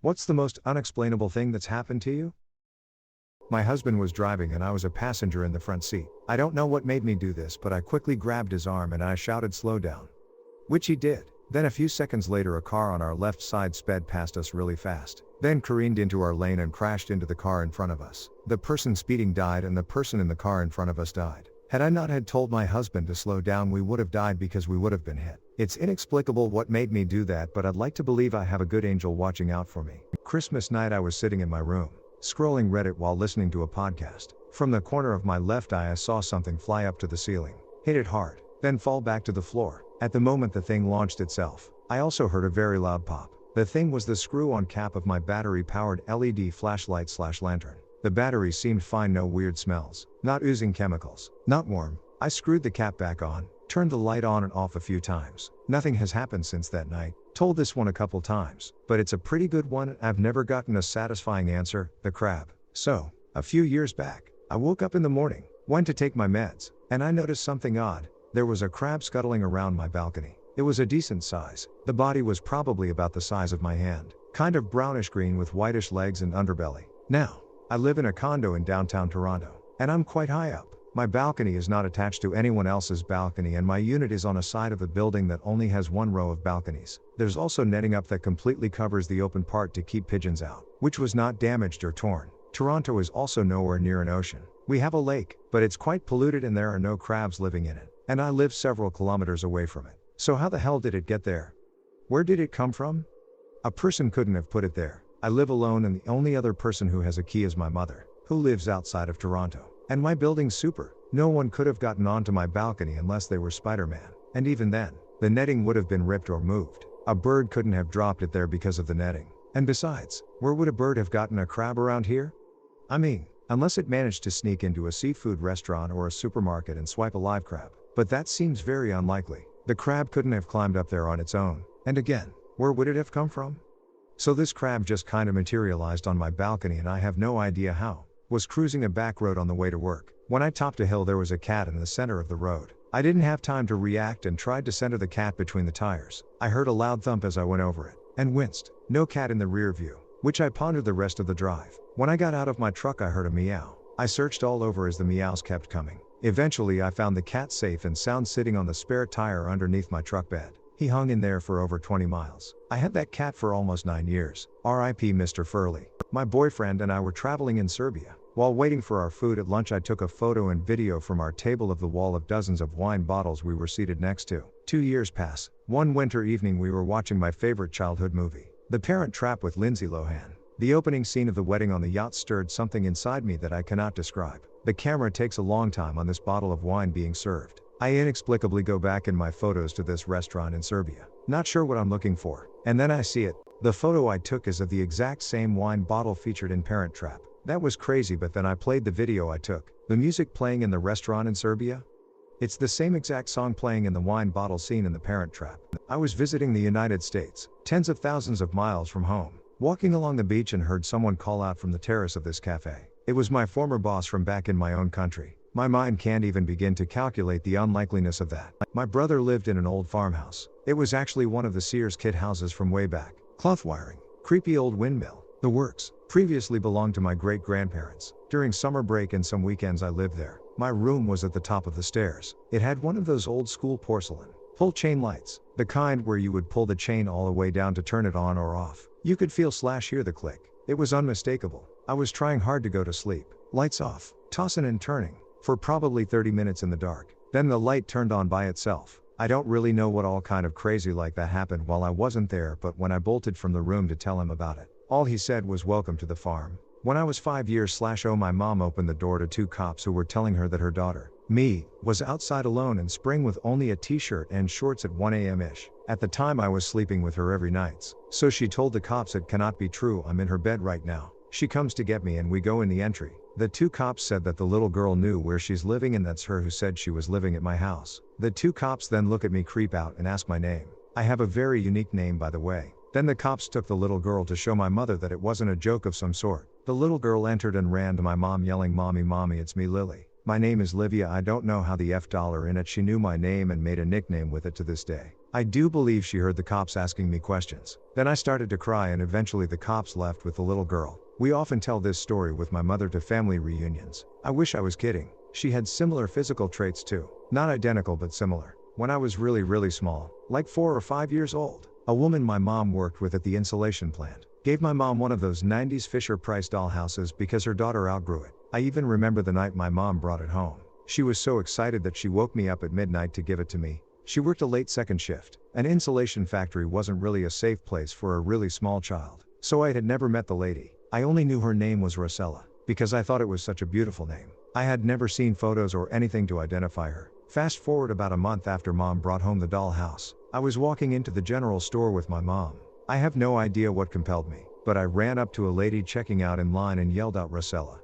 What's the most unexplainable thing that's happened to you? My husband was driving and I was a passenger in the front seat. I don't know what made me do this, but I quickly grabbed his arm and I shouted, "Slow down." Which he did. Then a few seconds later a car on our left side sped past us really fast, then careened into our lane and crashed into the car in front of us. The person speeding died and the person in the car in front of us died. Had I not had told my husband to slow down, we would have died because we would have been hit. It's inexplicable what made me do that, but I'd like to believe I have a good angel watching out for me. Christmas night I was sitting in my room, scrolling Reddit while listening to a podcast. From the corner of my left eye I saw something fly up to the ceiling, hit it hard, then fall back to the floor. At the moment the thing launched itself, I also heard a very loud pop. The thing was the screw-on cap of my battery-powered LED flashlight/lantern. The battery seemed fine, no weird smells, not oozing chemicals, not warm. I screwed the cap back on, turned the light on and off a few times. Nothing has happened since that night. Told this one a couple times, but it's a pretty good one and I've never gotten a satisfying answer. The crab. So, a few years back, I woke up in the morning, went to take my meds, and I noticed something odd. There was a crab scuttling around my balcony. It was a decent size. The body was probably about the size of my hand, kind of brownish green with whitish legs and underbelly. Now, I live in a condo in downtown Toronto, and I'm quite high up. My balcony is not attached to anyone else's balcony and my unit is on a side of the building that only has one row of balconies. There's also netting up that completely covers the open part to keep pigeons out, which was not damaged or torn. Toronto is also nowhere near an ocean. We have a lake, but it's quite polluted and there are no crabs living in it, and I live several kilometers away from it. So how the hell did it get there? Where did it come from? A person couldn't have put it there. I live alone and the only other person who has a key is my mother, who lives outside of Toronto. And my building's super. No one could have gotten onto my balcony unless they were Spider-Man. And even then, the netting would have been ripped or moved. A bird couldn't have dropped it there because of the netting. And besides, where would a bird have gotten a crab around here? I mean, unless it managed to sneak into a seafood restaurant or a supermarket and swipe a live crab. But that seems very unlikely. The crab couldn't have climbed up there on its own. And again, where would it have come from? So this crab just kinda materialized on my balcony and I have no idea how. Was cruising a back road on the way to work. When I topped a hill there was a cat in the center of the road. I didn't have time to react and tried to center the cat between the tires. I heard a loud thump as I went over it, and winced. No cat in the rear view, which I pondered the rest of the drive. When I got out of my truck I heard a meow. I searched all over as the meows kept coming. Eventually I found the cat safe and sound sitting on the spare tire underneath my truck bed. He hung in there for over 20 miles. I had that cat for almost 9 years. R.I.P. Mr. Furley. My boyfriend and I were traveling in Serbia. While waiting for our food at lunch I took a photo and video from our table of the wall of dozens of wine bottles we were seated next to. 2 years pass. One winter evening we were watching my favorite childhood movie, The Parent Trap with Lindsay Lohan. The opening scene of the wedding on the yacht stirred something inside me that I cannot describe. The camera takes a long time on this bottle of wine being served. I inexplicably go back in my photos to this restaurant in Serbia. Not sure what I'm looking for. And then I see it. The photo I took is of the exact same wine bottle featured in Parent Trap. That was crazy, but then I played the video I took. The music playing in the restaurant in Serbia? It's the same exact song playing in the wine bottle scene in the Parent Trap. I was visiting the United States, tens of thousands of miles from home, walking along the beach and heard someone call out from the terrace of this cafe. It was my former boss from back in my own country. My mind can't even begin to calculate the unlikeliness of that. My brother lived in an old farmhouse. It was actually one of the Sears kit houses from way back. Cloth wiring, creepy old windmill, the works. Previously belonged to my great-grandparents. During summer break and some weekends I lived there. My room was at the top of the stairs. It had one of those old school porcelain pull chain lights, the kind where you would pull the chain all the way down to turn it on or off. You could feel/hear the click. It was unmistakable. I was trying hard to go to sleep. Lights off, tossing and turning, for probably 30 minutes in the dark. Then the light turned on by itself. I don't really know what all kind of crazy like that happened while I wasn't there, but when I bolted from the room to tell him about it, all he said was "Welcome to the farm." When I was 5 years/old, my mom opened the door to 2 cops who were telling her that her daughter, me, was outside alone in spring with only a t-shirt and shorts at 1 a.m.-ish. At the time I was sleeping with her every night. So she told the cops it cannot be true, I'm in her bed right now. She comes to get me and we go in the entry. The 2 cops said that the little girl knew where she's living and that's her who said she was living at my house. The 2 cops then look at me, creep out and ask my name. I have a very unique name, by the way. Then the cops took the little girl to show my mother that it wasn't a joke of some sort. The little girl entered and ran to my mom yelling, "Mommy, mommy, it's me, Lily. My name is Livia. I don't know how the F dollar in it she knew my name and made a nickname with it to this day. I do believe she heard the cops asking me questions. Then I started to cry and eventually the cops left with the little girl. We often tell this story with my mother to family reunions. I wish I was kidding. She had similar physical traits too. Not identical but similar. When I was really small, like 4 or 5 years old, a woman my mom worked with at the insulation plant gave my mom one of those 90s Fisher-Price dollhouses because her daughter outgrew it. I even remember the night my mom brought it home. She was so excited that she woke me up at midnight to give it to me. She worked a late second shift. An insulation factory wasn't really a safe place for a really small child, so I had never met the lady. I only knew her name was Rosella, because I thought it was such a beautiful name. I had never seen photos or anything to identify her. Fast forward about a month after mom brought home the dollhouse. I was walking into the general store with my mom. I have no idea what compelled me, but I ran up to a lady checking out in line and yelled out Rosella.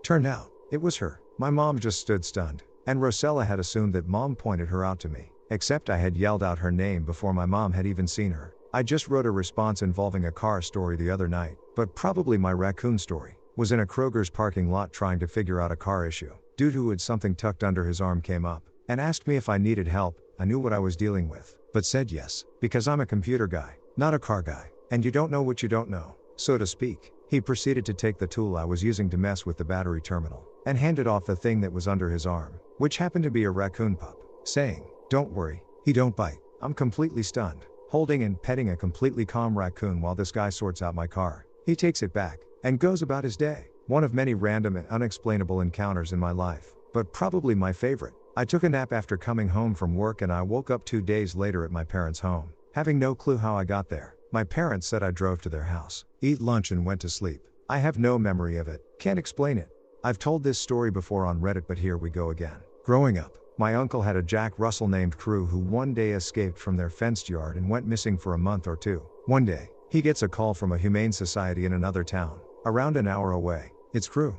Turned out, it was her. My mom just stood stunned, and Rosella had assumed that mom pointed her out to me. Except I had yelled out her name before my mom had even seen her. I just wrote a response involving a car story the other night, but probably my raccoon story. Was in a Kroger's parking lot trying to figure out a car issue. Dude who had something tucked under his arm came up and asked me if I needed help. I knew what I was dealing with, but said yes, because I'm a computer guy, not a car guy, and you don't know what you don't know, so to speak. He proceeded to take the tool I was using to mess with the battery terminal, and handed off the thing that was under his arm, which happened to be a raccoon pup, saying, "Don't worry, he don't bite." I'm completely stunned, holding and petting a completely calm raccoon while this guy sorts out my car. He takes it back, and goes about his day. One of many random and unexplainable encounters in my life, but probably my favorite. I took a nap after coming home from work and I woke up 2 days later at my parents' home, having no clue how I got there. My parents said I drove to their house, ate lunch and went to sleep. I have no memory of it, can't explain it. I've told this story before on Reddit, but here we go again. Growing up, my uncle had a Jack Russell named Crew who one day escaped from their fenced yard and went missing for a month or two. One day, he gets a call from a humane society in another town, around an hour away. It's Crew.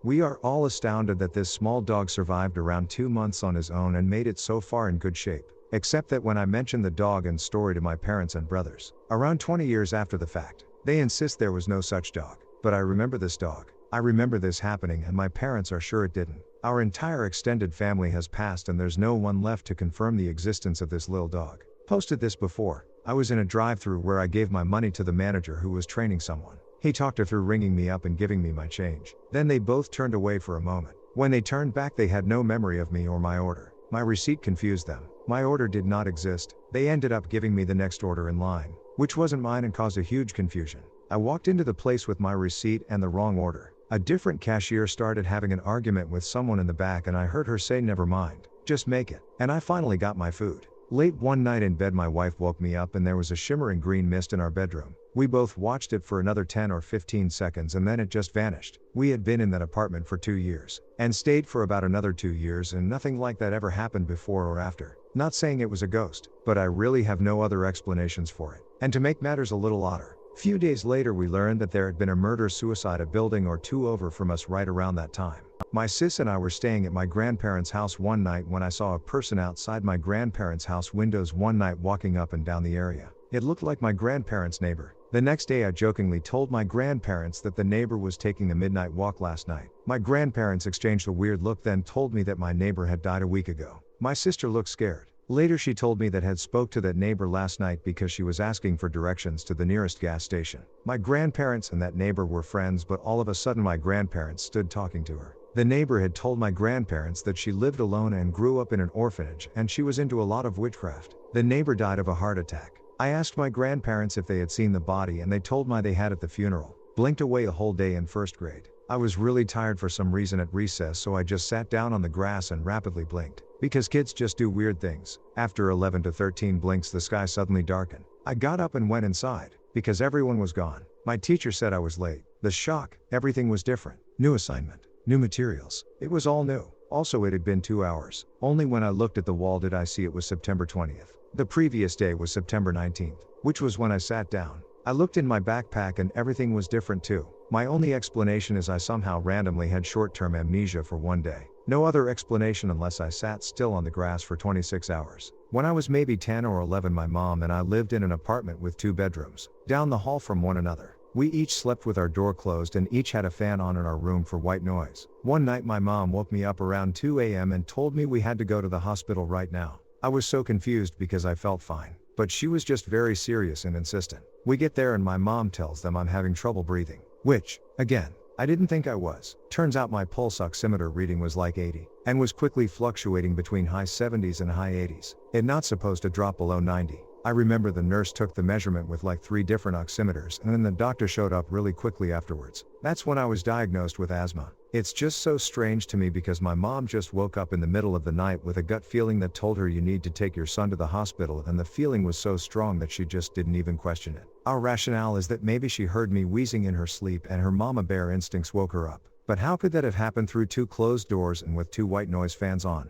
We are all astounded that this small dog survived around 2 months on his own and made it so far in good shape. Except that when I mention the dog and story to my parents and brothers, around 20 years after the fact, they insist there was no such dog. But I remember this dog. I remember this happening and my parents are sure it didn't. Our entire extended family has passed and there's no one left to confirm the existence of this little dog. Posted this before. I was in a drive-thru where I gave my money to the manager who was training someone. He talked her through ringing me up and giving me my change. Then they both turned away for a moment. When they turned back they had no memory of me or my order. My receipt confused them. My order did not exist. They ended up giving me the next order in line, which wasn't mine and caused a huge confusion. I walked into the place with my receipt and the wrong order. A different cashier started having an argument with someone in the back and I heard her say never mind, just make it. And I finally got my food. Late one night in bed my wife woke me up and there was a shimmering green mist in our bedroom. We both watched it for another 10 or 15 seconds and then it just vanished. We had been in that apartment for 2 years, and stayed for about another 2 years and nothing like that ever happened before or after. Not saying it was a ghost, but I really have no other explanations for it. And to make matters a little odder, few days later we learned that there had been a murder-suicide a building or two over from us right around that time. My sis and I were staying at my grandparents' house one night when I saw a person outside my grandparents' house windows one night walking up and down the area. It looked like my grandparents' neighbor. The next day I jokingly told my grandparents that the neighbor was taking a midnight walk last night. My grandparents exchanged a weird look then told me that my neighbor had died a week ago. My sister looked scared. Later she told me that had spoke to that neighbor last night because she was asking for directions to the nearest gas station. My grandparents and that neighbor were friends, but all of a sudden my grandparents stood talking to her. The neighbor had told my grandparents that she lived alone and grew up in an orphanage and she was into a lot of witchcraft. The neighbor died of a heart attack. I asked my grandparents if they had seen the body and they told me they had at the funeral. Blinked away a whole day in first grade. I was really tired for some reason at recess, so I just sat down on the grass and rapidly blinked. Because kids just do weird things. After 11 to 13 blinks the sky suddenly darkened. I got up and went inside, because everyone was gone. My teacher said I was late. The shock, everything was different. New assignment, new materials. It was all new. Also it had been 2 hours. Only when I looked at the wall did I see it was September 20th. The previous day was September 19th, which was when I sat down. I looked in my backpack and everything was different too. My only explanation is I somehow randomly had short-term amnesia for one day. No other explanation unless I sat still on the grass for 26 hours. When I was maybe 10 or 11, my mom and I lived in an apartment with 2 bedrooms, down the hall from one another. We each slept with our door closed and each had a fan on in our room for white noise. One night my mom woke me up around 2 a.m. and told me we had to go to the hospital right now. I was so confused because I felt fine, but she was just very serious and insistent. We get there and my mom tells them I'm having trouble breathing, which, again, I didn't think I was. Turns out my pulse oximeter reading was like 80, and was quickly fluctuating between high 70s and high 80s. It's not supposed to drop below 90. I remember the nurse took the measurement with like 3 different oximeters and then the doctor showed up really quickly afterwards. That's when I was diagnosed with asthma. It's just so strange to me because my mom just woke up in the middle of the night with a gut feeling that told her you need to take your son to the hospital, and the feeling was so strong that she just didn't even question it. Our rationale is that maybe she heard me wheezing in her sleep and her mama bear instincts woke her up. But how could that have happened through 2 closed doors and with 2 white noise fans on?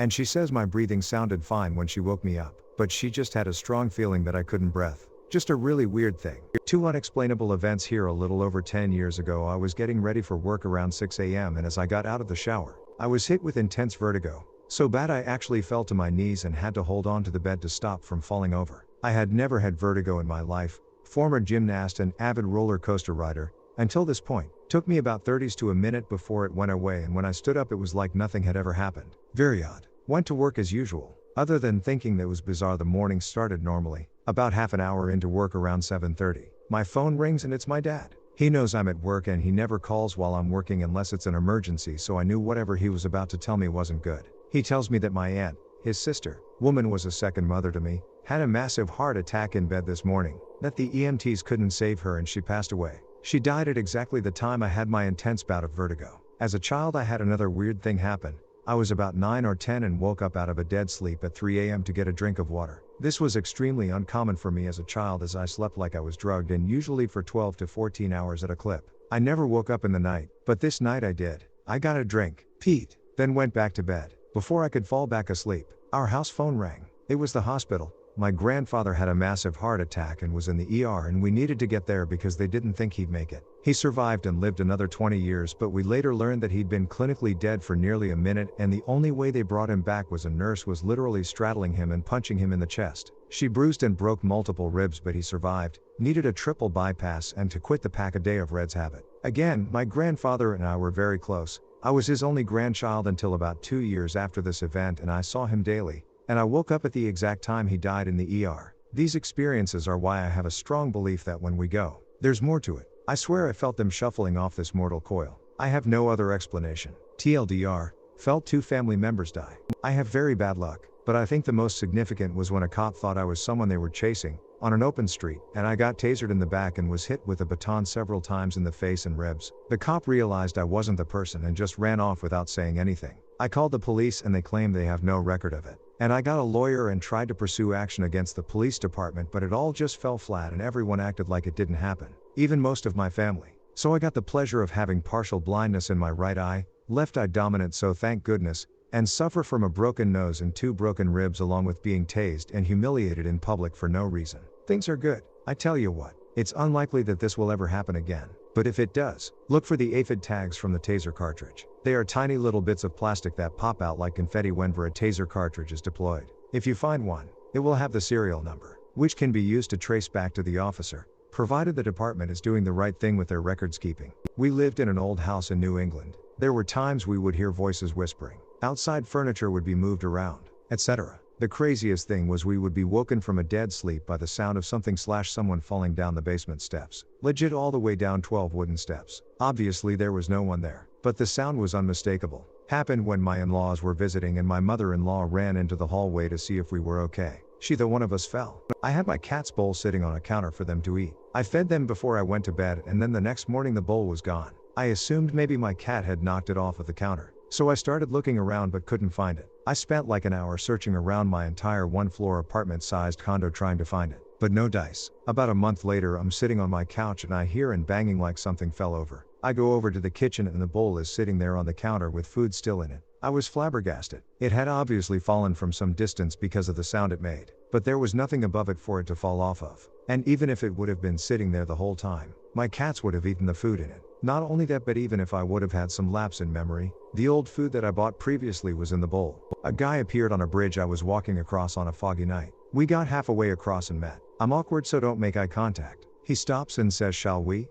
And she says my breathing sounded fine when she woke me up, but she just had a strong feeling that I couldn't breathe. Just a really weird thing. 2 unexplainable events here. A little over 10 years ago, I was getting ready for work around 6 a.m. and as I got out of the shower, I was hit with intense vertigo. So bad I actually fell to my knees and had to hold on to the bed to stop from falling over. I had never had vertigo in my life, former gymnast and avid roller coaster rider, until this point. Took me about 30s to a minute before it went away, and when I stood up it was like nothing had ever happened. Very odd. Went to work as usual. Other than thinking that was bizarre, the morning started normally. About half an hour into work around 7:30, my phone rings and it's my dad. He knows I'm at work and he never calls while I'm working unless it's an emergency, so I knew whatever he was about to tell me wasn't good. He tells me that my aunt, his sister, woman was a second mother to me, had a massive heart attack in bed this morning, that the EMTs couldn't save her and she passed away. She died at exactly the time I had my intense bout of vertigo. As a child I had another weird thing happen. I was about 9 or 10 and woke up out of a dead sleep at 3 a.m. to get a drink of water. This was extremely uncommon for me as a child, as I slept like I was drugged and usually for 12 to 14 hours at a clip. I never woke up in the night, but this night I did. I got a drink, peed, then went back to bed. Before I could fall back asleep, our house phone rang. It was the hospital. My grandfather had a massive heart attack and was in the ER, and we needed to get there because they didn't think he'd make it. He survived and lived another 20 years, but we later learned that he'd been clinically dead for nearly a minute, and the only way they brought him back was a nurse was literally straddling him and punching him in the chest. She bruised and broke multiple ribs, but he survived, needed a triple bypass and to quit the pack-a-day of Reds habit. Again, my grandfather and I were very close. I was his only grandchild until about 2 years after this event, and I saw him daily. And I woke up at the exact time he died in the ER. These experiences are why I have a strong belief that when we go, there's more to it. I swear I felt them shuffling off this mortal coil. I have no other explanation. TLDR, felt 2 family members die. I have very bad luck, but I think the most significant was when a cop thought I was someone they were chasing, on an open street, and I got tasered in the back and was hit with a baton several times in the face and ribs. The cop realized I wasn't the person and just ran off without saying anything. I called the police and they claimed they have no record of it. And I got a lawyer and tried to pursue action against the police department, but it all just fell flat and everyone acted like it didn't happen. Even most of my family. So I got the pleasure of having partial blindness in my right eye, left eye dominant, so thank goodness, and suffer from a broken nose and 2 broken ribs along with being tased and humiliated in public for no reason. Things are good. I tell you what, it's unlikely that this will ever happen again. But if it does, look for the aphid tags from the taser cartridge. They are tiny little bits of plastic that pop out like confetti whenever a taser cartridge is deployed. If you find one, it will have the serial number, which can be used to trace back to the officer, provided the department is doing the right thing with their records keeping. We lived in an old house in New England. There were times we would hear voices whispering. Outside furniture would be moved around, etc. The craziest thing was we would be woken from a dead sleep by the sound of someone falling down the basement steps. Legit, all the way down 12 wooden steps. Obviously there was no one there, but the sound was unmistakable. Happened when my in-laws were visiting and my mother-in-law ran into the hallway to see if we were okay. She thought one of us fell. I had my cat's bowl sitting on a counter for them to eat. I fed them before I went to bed, and then the next morning the bowl was gone. I assumed maybe my cat had knocked it off of the counter. So I started looking around but couldn't find it. I spent like an hour searching around my entire 1-floor apartment-sized condo trying to find it, but no dice. About a month later I'm sitting on my couch and I hear an banging like something fell over. I go over to the kitchen and the bowl is sitting there on the counter with food still in it. I was flabbergasted. It had obviously fallen from some distance because of the sound it made, but there was nothing above it for it to fall off of. And even if it would have been sitting there the whole time, my cats would have eaten the food in it. Not only that, but even if I would have had some lapse in memory, the old food that I bought previously was in the bowl. A guy appeared on a bridge I was walking across on a foggy night. We got halfway across and met. I'm awkward, so don't make eye contact. He stops and says, "Shall we?"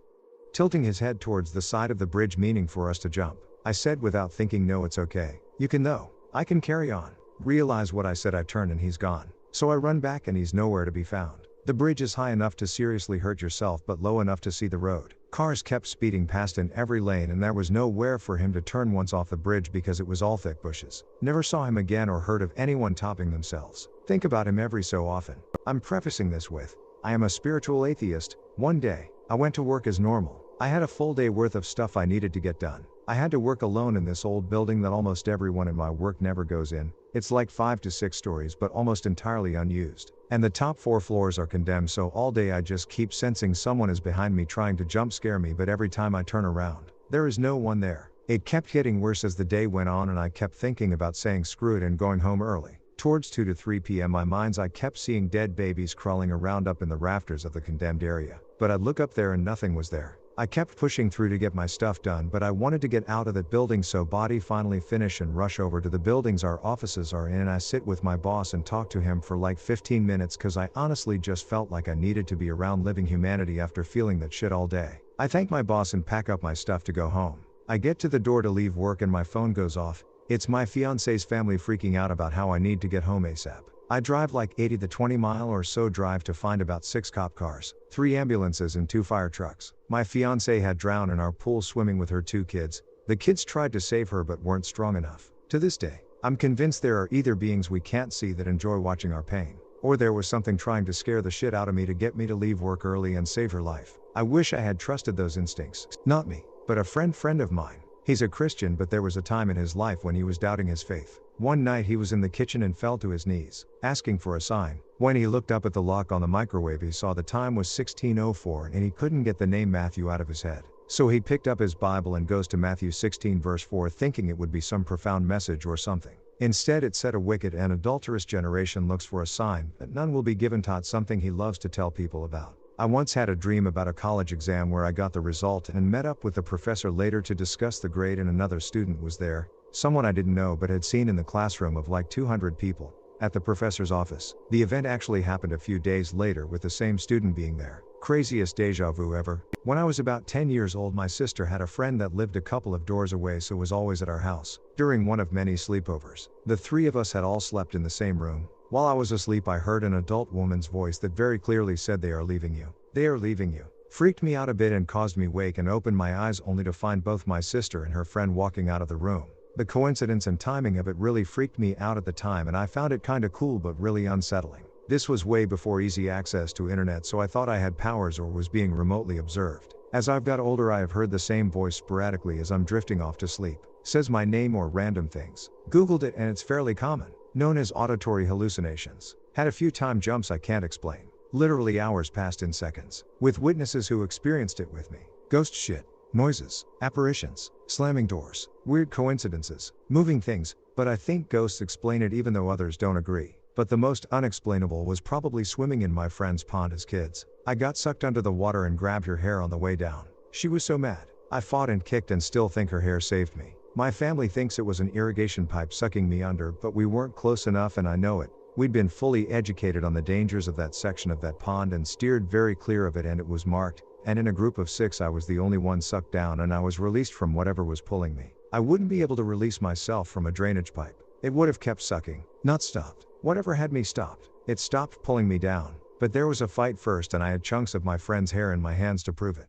Tilting his head towards the side of the bridge, meaning for us to jump. I said without thinking, "No, it's okay. You can though. I can carry on." Realize what I said, I turn and he's gone. So I run back and he's nowhere to be found. The bridge is high enough to seriously hurt yourself but low enough to see the road. Cars kept speeding past in every lane and there was nowhere for him to turn once off the bridge because it was all thick bushes. Never saw him again or heard of anyone topping themselves. Think about him every so often. I'm prefacing this with, I am a spiritual atheist. One day, I went to work as normal. I had a full day worth of stuff I needed to get done. I had to work alone in this old building that almost everyone in my work never goes in. It's like 5 to 6 stories but almost entirely unused. And the top 4 floors are condemned, so all day I just keep sensing someone is behind me trying to jump scare me, but every time I turn around, there is no one there. It kept getting worse as the day went on and I kept thinking about saying screw it and going home early. Towards 2 to 3 p.m. my mind's eye kept seeing dead babies crawling around up in the rafters of the condemned area. But I'd look up there and nothing was there. I kept pushing through to get my stuff done, but I wanted to get out of that building, so body finally finish and rush over to the buildings our offices are in, and I sit with my boss and talk to him for like 15 minutes cause I honestly just felt like I needed to be around living humanity after feeling that shit all day. I thank my boss and pack up my stuff to go home. I get to the door to leave work and my phone goes off. It's my fiance's family freaking out about how I need to get home ASAP. I drive like 80 to 20 mile or so drive to find about 6 cop cars, 3 ambulances and 2 fire trucks. My fiance had drowned in our pool swimming with her 2 kids. The kids tried to save her but weren't strong enough. To this day, I'm convinced there are either beings we can't see that enjoy watching our pain, or there was something trying to scare the shit out of me to get me to leave work early and save her life. I wish I had trusted those instincts. Not me, but a friend of mine. He's a Christian, but there was a time in his life when he was doubting his faith. One night he was in the kitchen and fell to his knees, asking for a sign. When he looked up at the lock on the microwave, he saw the time was 16:04 and he couldn't get the name Matthew out of his head. So he picked up his Bible and goes to Matthew 16 verse 4 thinking it would be some profound message or something. Instead it said a wicked and adulterous generation looks for a sign that none will be given, taught something he loves to tell people about. I once had a dream about a college exam where I got the result and met up with the professor later to discuss the grade, and another student was there, someone I didn't know but had seen in the classroom of like 200 people, at the professor's office. The event actually happened a few days later with the same student being there. Craziest deja vu ever. When I was about 10 years old, my sister had a friend that lived a couple of doors away, so was always at our house. During one of many sleepovers, the 3 of us had all slept in the same room. While I was asleep, I heard an adult woman's voice that very clearly said, "They are leaving you. They are leaving you." Freaked me out a bit and caused me wake and open my eyes only to find both my sister and her friend walking out of the room. The coincidence and timing of it really freaked me out at the time, and I found it kinda cool but really unsettling. This was way before easy access to internet, so I thought I had powers or was being remotely observed. As I've got older, I have heard the same voice sporadically as I'm drifting off to sleep. Says my name or random things. Googled it and it's fairly common. Known as auditory hallucinations. Had a few time jumps I can't explain. Literally hours passed in seconds. With witnesses who experienced it with me. Ghost shit. Noises. Apparitions. Slamming doors. Weird coincidences. Moving things. But I think ghosts explain it even though others don't agree. But the most unexplainable was probably swimming in my friend's pond as kids. I got sucked under the water and grabbed her hair on the way down. She was so mad. I fought and kicked and still think her hair saved me. My family thinks it was an irrigation pipe sucking me under, but we weren't close enough and I know it. We'd been fully educated on the dangers of that section of that pond and steered very clear of it, and it was marked, and in a group of 6 I was the only one sucked down and I was released from whatever was pulling me. I wouldn't be able to release myself from a drainage pipe. It would have kept sucking, not stopped. Whatever had me stopped. It stopped pulling me down. But there was a fight first and I had chunks of my friend's hair in my hands to prove it.